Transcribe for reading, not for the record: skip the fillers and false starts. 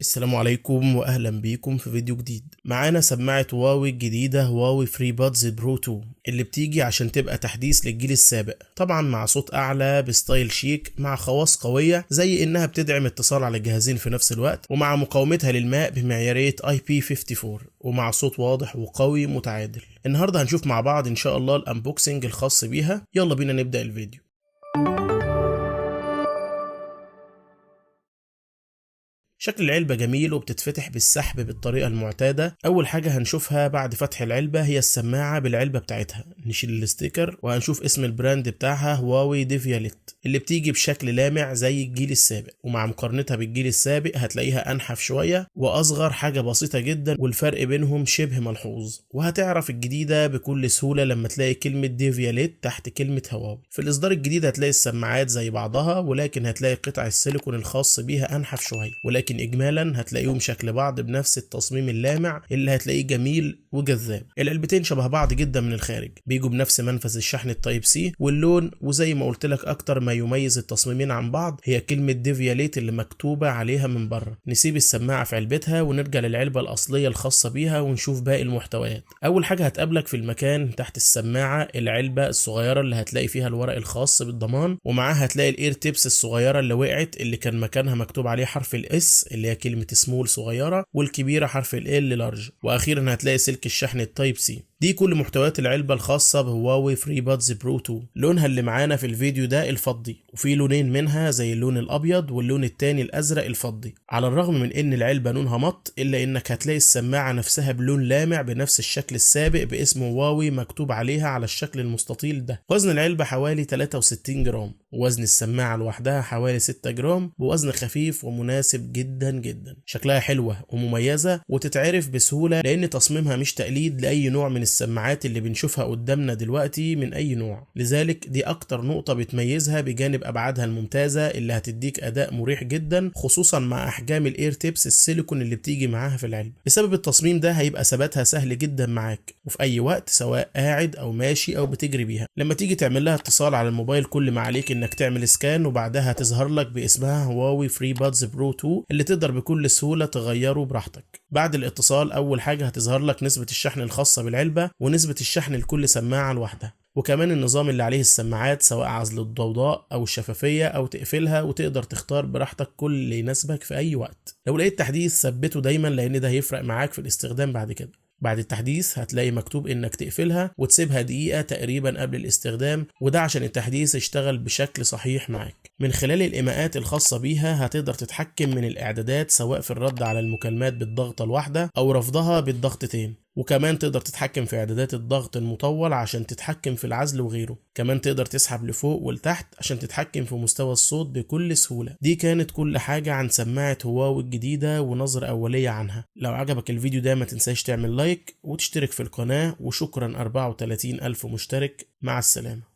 السلام عليكم واهلا بيكم في فيديو جديد. معانا سماعة هواوي الجديدة هواوي فري بادز برو 2 اللي بتيجي عشان تبقى تحديث للجيل السابق، طبعا مع صوت اعلى بستايل شيك مع خواص قوية زي انها بتدعم اتصال على الجهازين في نفس الوقت، ومع مقاومتها للماء بمعيارية IP54، ومع صوت واضح وقوي متعادل. النهاردة هنشوف مع بعض ان شاء الله الانبوكسنج الخاص بيها. يلا بينا نبدأ الفيديو. شكل العلبة جميل وبتتفتح بالسحب بالطريقة المعتادة. أول حاجة هنشوفها بعد فتح العلبة هي السماعة بالعلبة بتاعتها. نشيل الاستيكر وهنشوف اسم البراند بتاعها هواوي ديفياليت، اللي بتيجي بشكل لامع زي الجيل السابق، ومع مقارنتها بالجيل السابق هتلاقيها أنحف شوية وأصغر حاجة بسيطة جدا، والفرق بينهم شبه ملحوظ. وهتعرف الجديدة بكل سهولة لما تلاقي كلمة ديفياليت تحت كلمة هواوي. في الإصدار الجديد هتلاقي السماعات زي بعضها، ولكن هتلاقي قطع السيليكون الخاص بيها أنحف شوية، ولكن اجمالا هتلاقيهم شكل بعض بنفس التصميم اللامع اللي هتلاقيه جميل وجذاب. العلبتين شبه بعض جدا من الخارج، بيجوا بنفس منفذ الشحن التايب سي واللون، وزي ما قلت لك اكتر ما يميز التصميمين عن بعض هي كلمه ديفياليت اللي مكتوبه عليها من بره. نسيب السماعه في علبتها ونرجع للعلبه الاصليه الخاصه بيها ونشوف باقي المحتويات. اول حاجه هتقابلك في المكان تحت السماعه العلبه الصغيره اللي هتلاقي فيها الورق الخاص بالضمان، ومعاها هتلاقي الاير تيبس الصغيره اللي وقعت، اللي كان مكانها مكتوب عليه حرف الاس اللي هي كلمة سمول صغيرة، والكبيرة حرف ال لارج، واخيرا هتلاقي سلك الشحن التايب سي. دي كل محتويات العلبة الخاصة بهواوي فري بادز برو 2. لونها اللي معانا في الفيديو ده الفضي، وفي لونين منها زي اللون الابيض واللون التاني الازرق الفضي. على الرغم من ان العلبة لونها مط، الا انك هتلاقي السماعة نفسها بلون لامع بنفس الشكل السابق باسم هواوي مكتوب عليها على الشكل المستطيل ده. وزن العلبة حوالي 63 جرام، ووزن السماعة لوحدها حوالي 6 جرام، بوزن خفيف ومناسب جدا جدا. شكلها حلوة ومميزة وتتعرف بسهولة لان تصميمها مش تقليد لأي نوع من السماعات اللي بنشوفها قدامنا دلوقتي من اي نوع، لذلك دي اكتر نقطة بتميزها بجانب ابعادها الممتازة اللي هتديك اداء مريح جدا، خصوصا مع احجام الاير تيبس السيليكون اللي بتيجي معاها في العلبة. بسبب التصميم ده هيبقى ثباتها سهل جدا معاك وفي اي وقت، سواء قاعد او ماشي او بتجري بيها. لما تيجي تعمل لها اتصال على الموبايل كل ما عليك انك تعمل سكان، وبعدها هتظهر لك باسمها هواوي فري بادز برو 2 اللي تقدر بكل سهولة تغيره براحتك. بعد الاتصال اول حاجة هتظهر لك نسبة الشحن الخاصة بالعلبة ونسبة الشحن لكل سماعة لوحدها، وكمان النظام اللي عليه السماعات سواء عزل الضوضاء او الشفافية او تقفلها، وتقدر تختار براحتك كل اللي يناسبك في اي وقت. لو لقيت تحديث ثبته دايما لان ده هيفرق معاك في الاستخدام بعد كده. بعد التحديث هتلاقي مكتوب انك تقفلها وتسيبها دقيقة تقريبا قبل الاستخدام، وده عشان التحديث يشتغل بشكل صحيح معاك. من خلال الإيماءات الخاصة بيها هتقدر تتحكم من الإعدادات سواء في الرد على المكالمات بالضغطة الواحدة أو رفضها بالضغطتين، وكمان تقدر تتحكم في إعدادات الضغط المطول عشان تتحكم في العزل وغيره. كمان تقدر تسحب لفوق ولتحت عشان تتحكم في مستوى الصوت بكل سهولة. دي كانت كل حاجة عن سماعة هواوي الجديدة ونظرة أولية عنها. لو عجبك الفيديو ده ما تنساش تعمل لايك وتشترك في القناة، وشكرا 34,000 مشترك. مع السلامة.